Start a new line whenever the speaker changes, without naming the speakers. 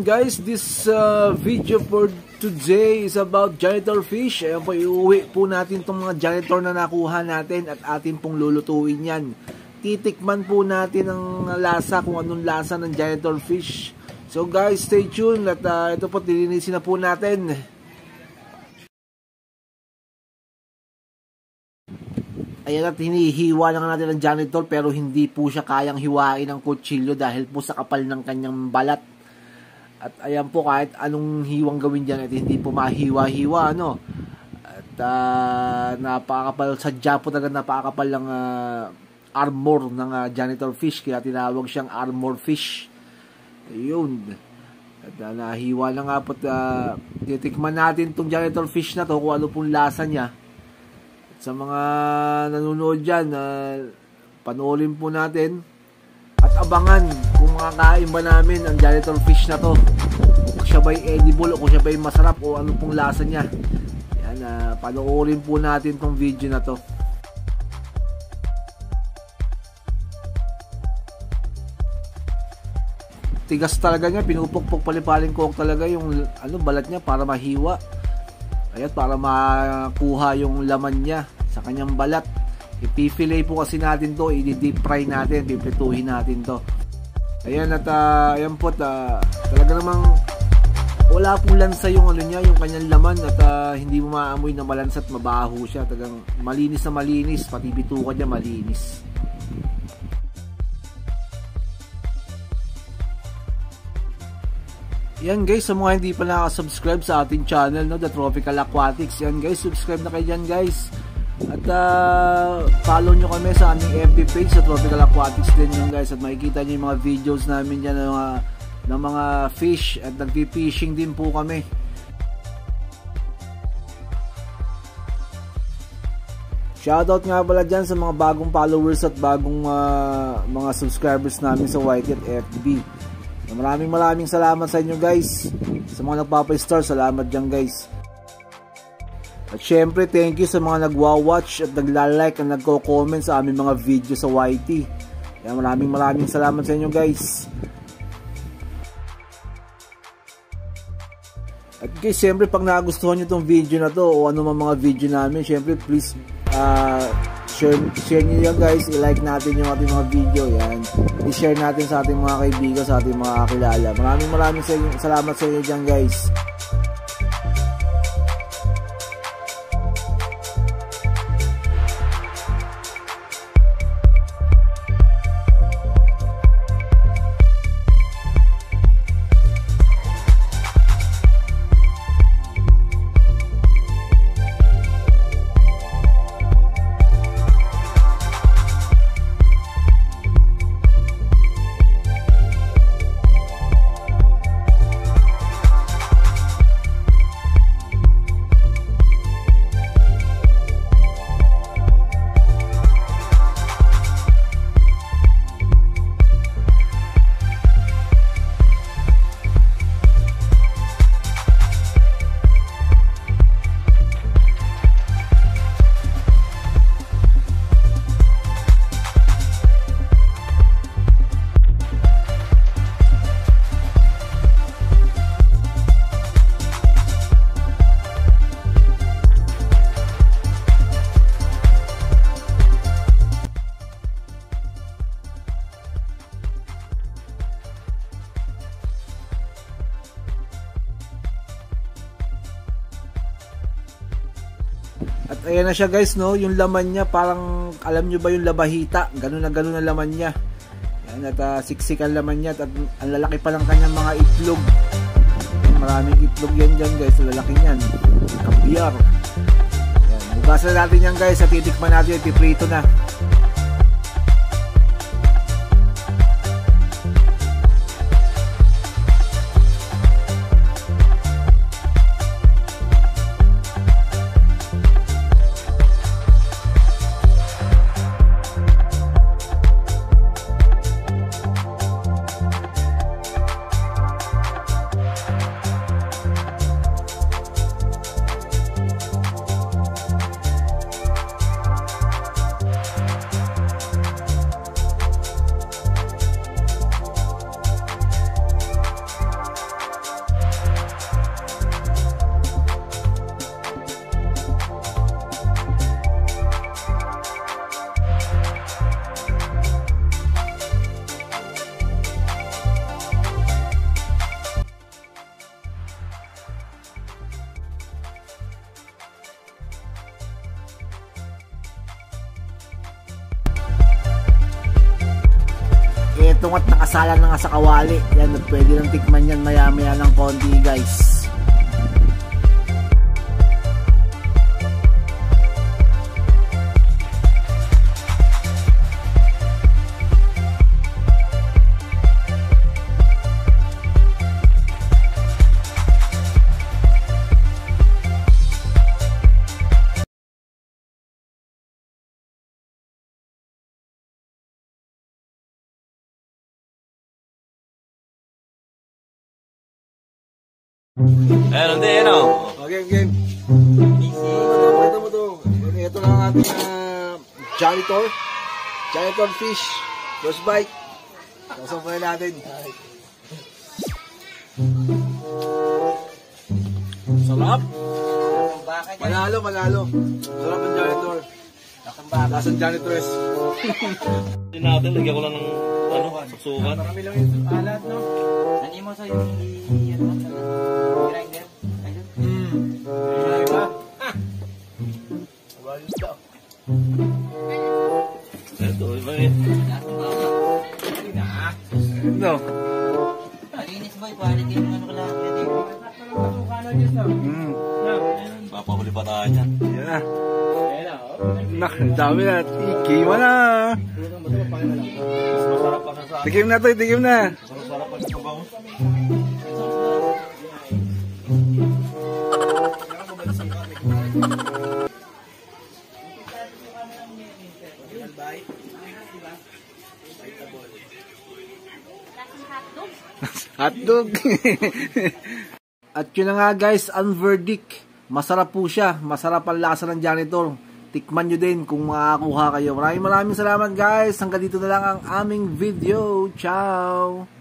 guys, this video for today is about janitor fish. Ayan po, iuwi po natin itong mga janitor na nakuha natin at atin pong lulutuin yan. Titikman po natin ang lasa, kung anong lasa ng janitor fish. So guys, stay tuned at ito po, dilinisin na po natin. Ayan, at hinihiwa lang natin ang janitor pero hindi po siya kayang hiwain ng kutsilyo dahil po sa kapal ng kanyang balat. At ayan po, kahit anong hiwang gawin dyan at hindi po mahiwa-hiwa, no? At napakapal, sadya po talaga napakapal ng armor ng janitor fish, kaya tinawag siyang armor fish. Ayun. At nahiwa na nga po, titikman natin itong janitor fish na to kung ano pong lasa niya. Sa mga nanonood dyan, panoorin po natin at abangan kung makakain ba namin ang janitor fish na to, kung siya ba'y edible o kung siya ba'y masarap o ano pong lasa niya. Yan, panoorin po natin tong video na to. Tigas talaga niya, pinupukpok palipaling coke talaga yung balat niya para mahiwa. Ayan, para makuha yung laman niya sa kanyang balat. Ipi-fillet po kasi natin to, i-deep fry natin, pipituhin natin to. Ayan, at ayan po, talaga namang wala pong lansa yung niya, yung kanyang laman, at hindi mo maamoy na malansa at mabaho siya. Talagang malinis na malinis, pati bituka niya malinis. Yan guys, sa mga hindi pa nakasubscribe sa ating channel, no, The Tropical Aquatics, yan guys, subscribe na kayo dyan guys. At follow nyo kami sa aming FB page sa Tropical Aquatics din yun guys. At makikita nyo yung mga videos namin dyan ng mga fish. At nagpi-fishing din po kami. Shoutout nga pala dyan sa mga bagong followers at bagong mga subscribers namin sa YT at FB. Maraming salamat sa inyo guys. Sa mga nagpapa-star, salamat dyan guys. At syempre, thank you sa mga nagwa-watch at nagla-like at nagko-comment sa aming mga video sa YT. Kaya maraming salamat sa inyo guys. At guys, syempre pag nagustuhan nyo itong video na to o ano mga video namin, syempre please share nyo yan guys, i-like natin yung ating mga video, yan, i-share natin sa ating mga kaibigan, sa ating mga kakilala. Maraming salamat sa inyo dyan guys. At ayan na siya guys, no, yung laman niya parang, alam nyo ba yung labahita, ganun na laman niya. Yan, at siksik ang laman niya, at ang lalaki pa lang kanyang mga itlog. Maraming itlog yan dyan guys, ang lalaki niyan, kabyar. Yan, bukasan natin yan guys, at titikman natin, ipiprito na. etong at nakasala na nga sa kawali. Yan, pwede nang tikman yan maya-maya ng konti guys.
Ayan, hindi, ano?
Game. Ito mo to. Ito lang ang ating janitor. Janitor fish. First bite. Sasampahin natin. Sarap. Manalo. Sarap ang janitor. Lasang janitress.
Hindi natin, lagyan ko lang ng, saksukan.
Marami lang yung alat, no? Ano mo sa yung grinder? Ayun.
Diba? Walis daw.
Ito, iba eh.
No.
Malinis boy, quality yung ano ko lang.
Papahuli pa tayo dyan.
Yan na. Nak, dami na. Ikiwa na.
Mas masarap pa sa
Tikim na to, tikim na.
masarap pa sa sabaw.
Hotdog. At yun na nga guys, ang verdict. Masarap po siya. Masarap ang lasa ng janitor. Tikman nyo din kung makakuha kayo. Maraming salamat guys. Hanggang dito na lang ang aming video. Ciao!